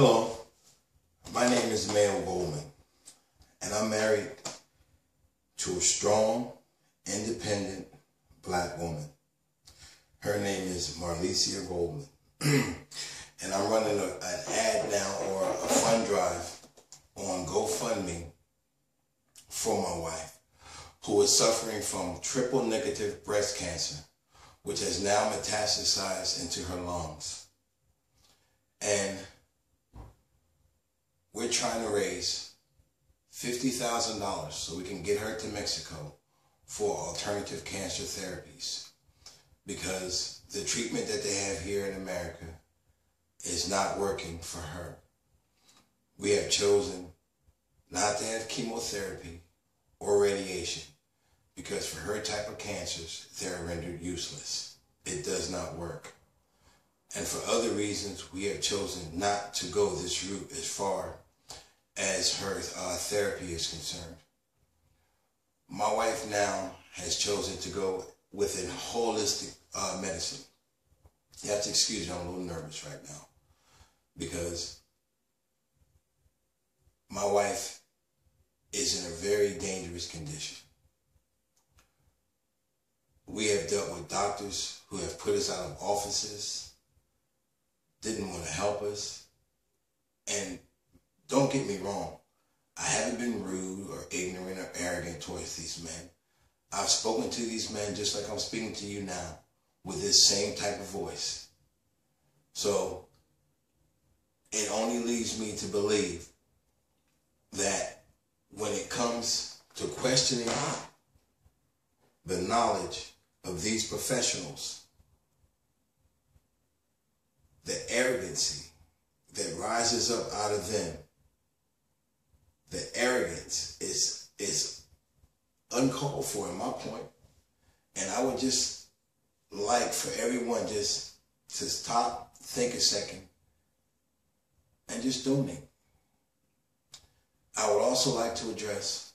Hello, my name is Mayo Goldman, and I'm married to a strong, independent black woman. Her name is Marlicia Goldman, and I'm running an ad now, or a fund drive on GoFundMe for my wife, who is suffering from triple negative breast cancer, which has now metastasized into her lungs. And we're trying to raise $50,000 so we can get her to Mexico for alternative cancer therapies, because the treatment that they have here in America is not working for her. We have chosen not to have chemotherapy or radiation because for her type of cancers, they're rendered useless. It does not work. And for other reasons, we have chosen not to go this route as far as her therapy is concerned. My wife now has chosen to go with an holistic medicine. You have to excuse me, I'm a little nervous right now, because my wife is in a very dangerous condition. We have dealt with doctors who have put us out of offices, didn't want to help us. And don't get me wrong, I haven't been rude or ignorant or arrogant towards these men. I've spoken to these men just like I'm speaking to you now, with this same type of voice. So it only leaves me to believe that when it comes to questioning the knowledge of these professionals, the arrogancy that rises up out of them, the arrogance is uncalled for in my point. And I would just like for everyone just to stop, think a second, and just donate. I would also like to address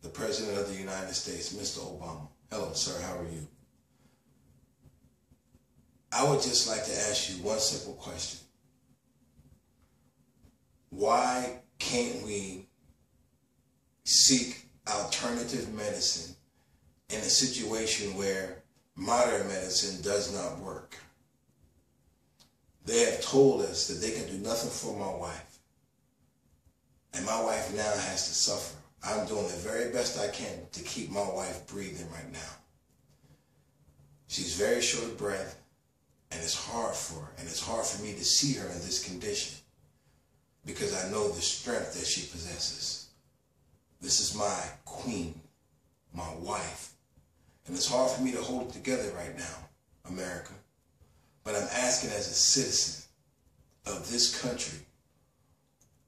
the President of the United States, Mr. Obama. Hello, sir, how are you? I would just like to ask you one simple question. Why can't we seek alternative medicine in a situation where modern medicine does not work? They have told us that they can do nothing for my wife, and my wife now has to suffer. I'm doing the very best I can to keep my wife breathing right now. She's very short of breath, and it's hard for her, and it's hard for me to see her in this condition, because I know the strength that she possesses. This is my queen, my wife, and it's hard for me to hold it together right now, America. But I'm asking, as a citizen of this country,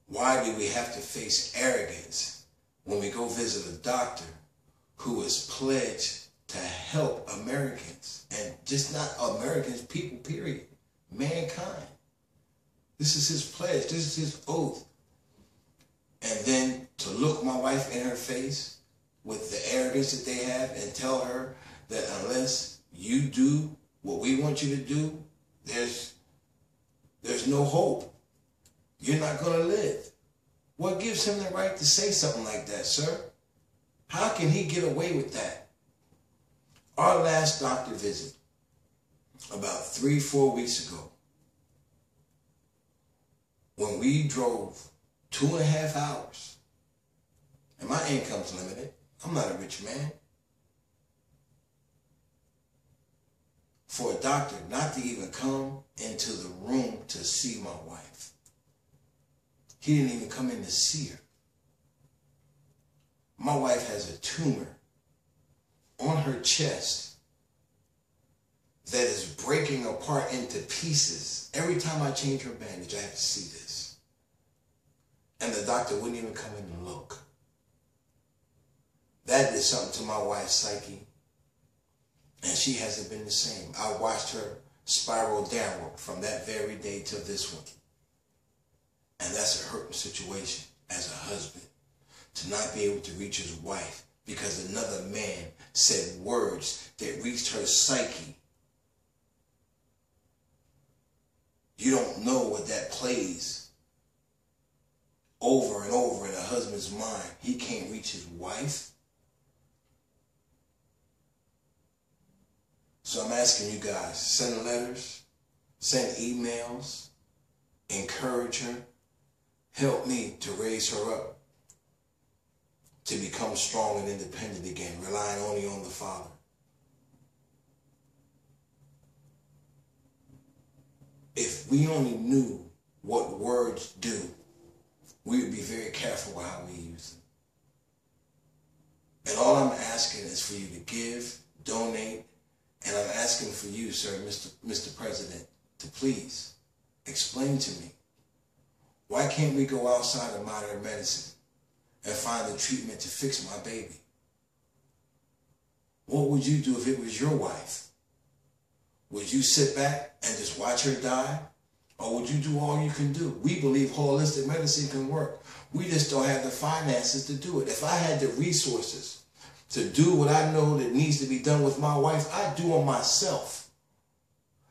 why do we have to face arrogance when we go visit a doctor who is pledged to help Americans, and just not Americans, people, period, mankind? This is his pledge, this is his oath. And then to look my wife in her face with the arrogance that they have and tell her that unless you do what we want you to do, there's no hope. You're not going to live. What gives him the right to say something like that, sir? How can he get away with that? Our last doctor visit, about 3-4 weeks ago, when we drove 2.5 hours, and my income's limited, I'm not a rich man, for a doctor not to even come into the room to see my wife. He didn't even come in to see her. My wife has a tumor on her chest that is breaking apart into pieces. Every time I change her bandage, I have to see this. And the doctor wouldn't even come in and look. That did something to my wife's psyche, and she hasn't been the same. I watched her spiral downward from that very day to this one. And that's a hurting situation as a husband, to not be able to reach his wife because another man said words that reached her psyche. You don't know what that plays and over in a husband's mind, he can't reach his wife. So I'm asking you guys, send letters, send emails, encourage her, help me to raise her up, to become strong and independent again, relying only on the Father. If we only knew what words do, we would be very careful with how we use them. And all I'm asking is for you to give, donate, and I'm asking for you, sir, Mr. President, to please explain to me, why can't we go outside of modern medicine and find the treatment to fix my baby? What would you do if it was your wife? Would you sit back and just watch her die? Or would you do all you can do? We believe holistic medicine can work. We just don't have the finances to do it. If I had the resources to do what I know that needs to be done with my wife, I'd do it myself.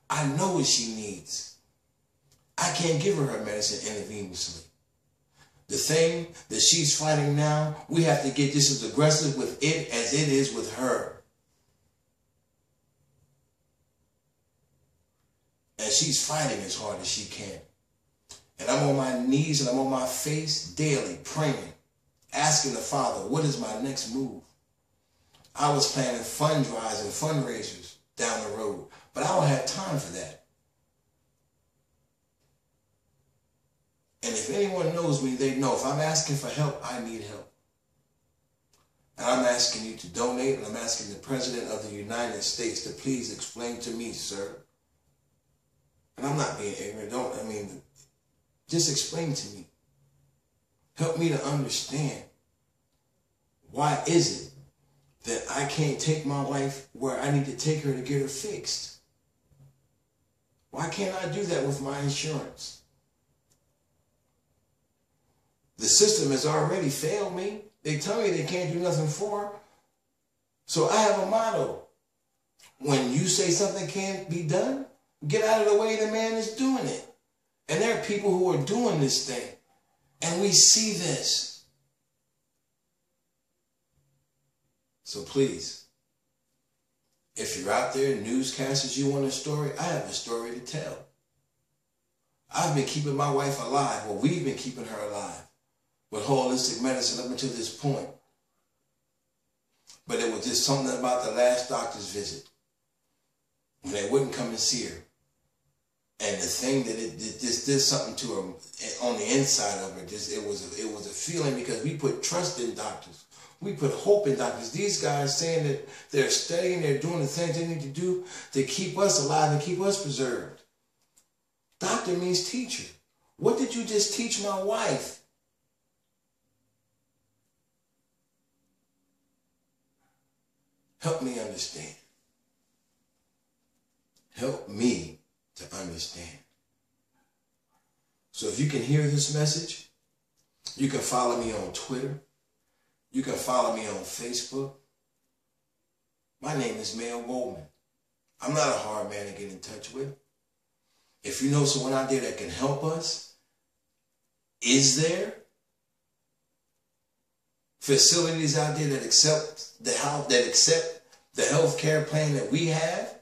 I know what she needs. I can't give her medicine intravenously. The thing that she's fighting now, we have to get just as aggressive with it as it is with her. And she's fighting as hard as she can. And I'm on my knees and I'm on my face daily praying, asking the Father, what is my next move? I was planning fund drives and fundraisers down the road, but I don't have time for that. And if anyone knows me, they know if I'm asking for help, I need help. And I'm asking you to donate, and I'm asking the President of the United States to please explain to me, sir. And I'm not being ignorant, just explain to me. Help me to understand, why is it that I can't take my wife where I need to take her to get her fixed? Why can't I do that with my insurance? The system has already failed me. They tell me they can't do nothing for her. So I have a motto. When you say something can't be done, get out of the way the man is doing it. And there are people who are doing this thing. And we see this. So please, if you're out there, newscasters, you want a story, I have a story to tell. I've been keeping my wife alive. Well, we've been keeping her alive with holistic medicine up until this point. But it was just something about the last doctor's visit when they wouldn't come and see her. And the thing that it just did something to her on the inside of her, it was a feeling, because we put trust in doctors. We put hope in doctors. These guys saying that they're studying, they're doing the things they need to do to keep us alive and keep us preserved. Doctor means teacher. What did you just teach my wife? Help me understand. Help me to understand. So if you can hear this message, you can follow me on Twitter. You can follow me on Facebook. My name is Mayor Goldman. I'm not a hard man to get in touch with. If you know someone out there that can help us, is there facilities out there that accept the health care plan that we have,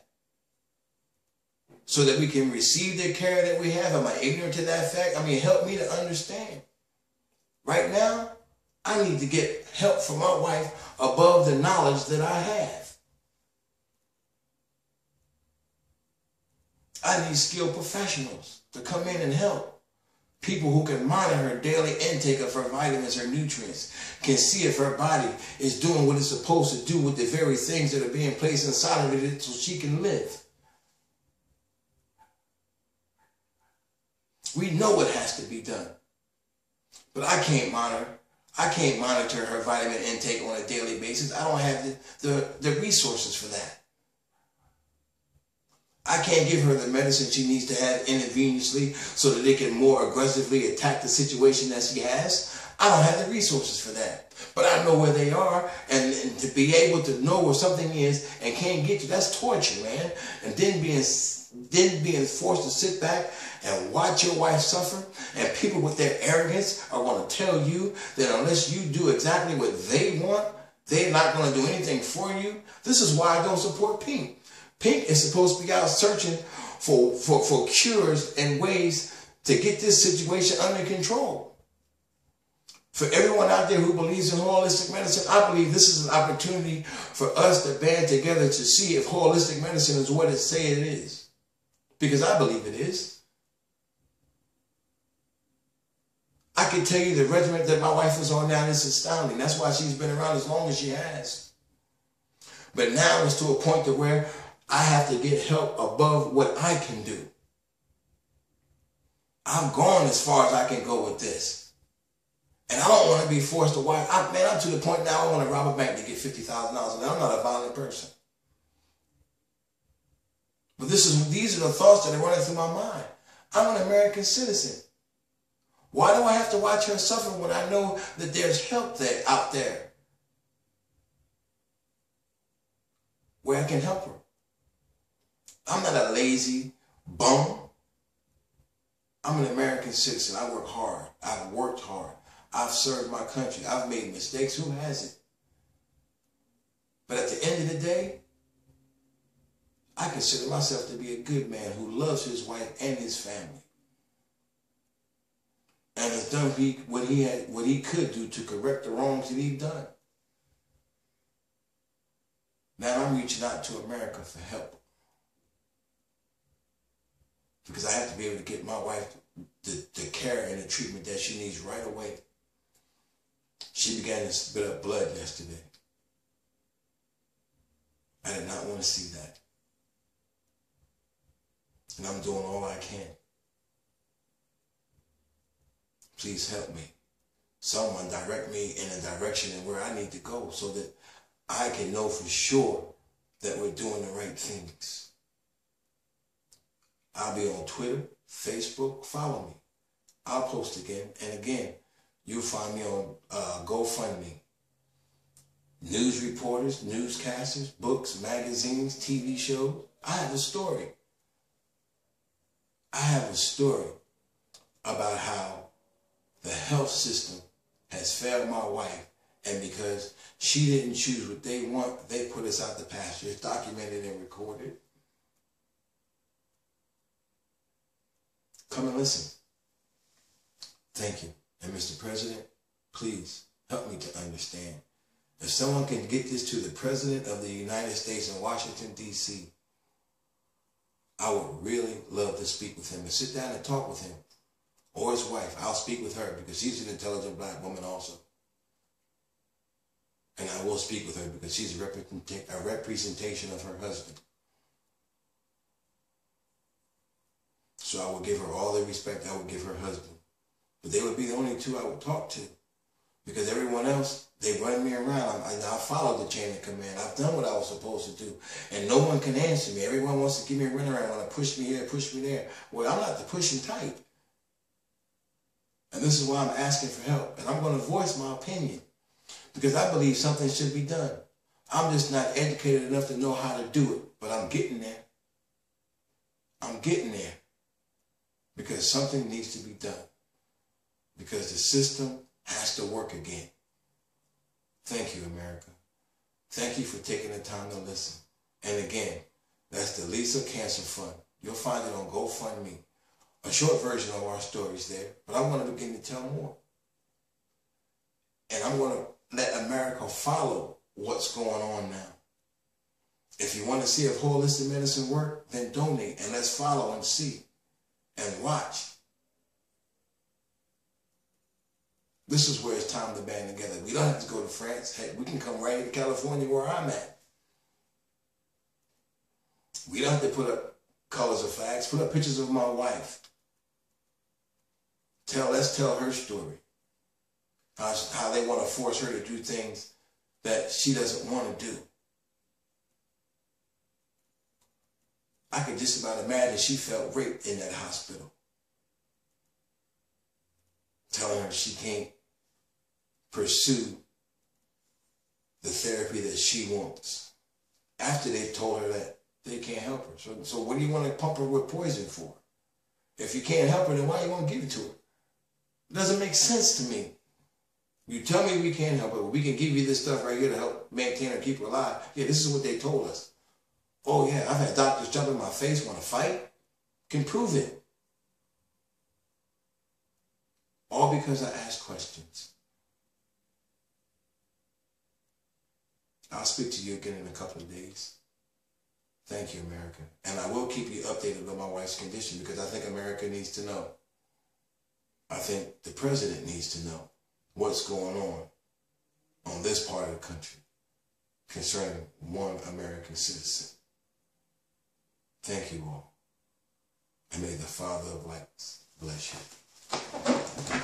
so that we can receive the care that we have? Am I ignorant to that fact? Help me to understand. Right now, I need to get help from my wife above the knowledge that I have. I need skilled professionals to come in and help. People who can monitor her daily intake of her vitamins, her nutrients, can see if her body is doing what it's supposed to do with the very things that are being placed inside of it so she can live. We know what has to be done. But I can't monitor her vitamin intake on a daily basis. I don't have the resources for that. I can't give her the medicine she needs to have intravenously so that they can more aggressively attack the situation that she has. I don't have the resources for that. But I know where they are, and to be able to know where something is and can't get you, that's torture, man. And then being forced to sit back and watch your wife suffer, and people with their arrogance are going to tell you that unless you do exactly what they want, they're not going to do anything for you. This is why I don't support Pink. Pink is supposed to be out searching for cures and ways to get this situation under control. For everyone out there who believes in holistic medicine, I believe this is an opportunity for us to band together to see if holistic medicine is what it say it is. Because I believe it is. I can tell you the regimen that my wife is on now is astounding. That's why she's been around as long as she has. But now it's to a point to where I have to get help above what I can do. I've gone as far as I can go with this. And I don't want to be forced to watch. I'm to the point now I want to rob a bank to get $50,000. And I'm not a violent person. But these are the thoughts that are running through my mind. I'm an American citizen. Why do I have to watch her suffer when I know that there's help out there where I can help her? I'm not a lazy bum. I'm an American citizen. I work hard. I've worked hard. I've served my country. I've made mistakes. Who hasn't? But at the end of the day, I consider myself to be a good man who loves his wife and his family. And has done what he could do to correct the wrongs that he's done. Now I'm reaching out to America for help. Because I have to be able to get my wife the care and the treatment that she needs right away. She began to spit up blood yesterday. I did not want to see that. And I'm doing all I can. Please help me. Someone direct me in a direction and where I need to go so that I can know for sure that we're doing the right things. I'll be on Twitter, Facebook, follow me. I'll post again and again. You'll find me on GoFundMe. News reporters, newscasters, books, magazines, TV shows. I have a story. I have a story about how the health system has failed my wife, and because she didn't choose what they want, they put us out the pasture. It's documented and recorded. Come and listen. Thank you. And Mr. President, please help me to understand. If someone can get this to the President of the United States in Washington, D.C., I would really love to speak with him and sit down and talk with him. Or his wife. I'll speak with her because she's an intelligent black woman also. And I will speak with her because she's a representation of her husband. So I will give her all the respect I would give her husband. But they would be the only two I would talk to. Because everyone else, they run me around. I followed the chain of command. I've done what I was supposed to do. And no one can answer me. Everyone wants to give me a runaround. Want to push me here, push me there. Well, I'm not the pushing type. And this is why I'm asking for help. And I'm going to voice my opinion. Because I believe something should be done. I'm just not educated enough to know how to do it. But I'm getting there. I'm getting there. Because something needs to be done. Because the system has to work again. Thank you, America. Thank you for taking the time to listen. And again, that's the Lisa Cancer Fund. You'll find it on GoFundMe. A short version of our stories there. But I want to begin to tell more. And I'm going to let America follow what's going on now. If you want to see if holistic medicine works, then donate and let's follow and see and watch. This is where it's time to band together. We don't have to go to France. Heck, we can come right here to California where I'm at. We don't have to put up colors or flags. Put up pictures of my wife. Let's tell her story. How they want to force her to do things that she doesn't want to do. I could just about imagine she felt raped in that hospital. Telling her she can't pursue the therapy that she wants after they've told her that they can't help her. So what do you want to pump her with poison for? If you can't help her, then why you want to give it to her? It doesn't make sense to me. You tell me we can't help her, but we can give you this stuff right here to help maintain her, keep her alive. Yeah, this is what they told us. Oh yeah, I've had doctors jump in my face, want to fight. Can prove it. All because I asked questions. I'll speak to you again in a couple of days. Thank you, America. And I will keep you updated on my wife's condition because I think America needs to know. I think the president needs to know what's going on this part of the country concerning one American citizen. Thank you all. And may the Father of lights bless you.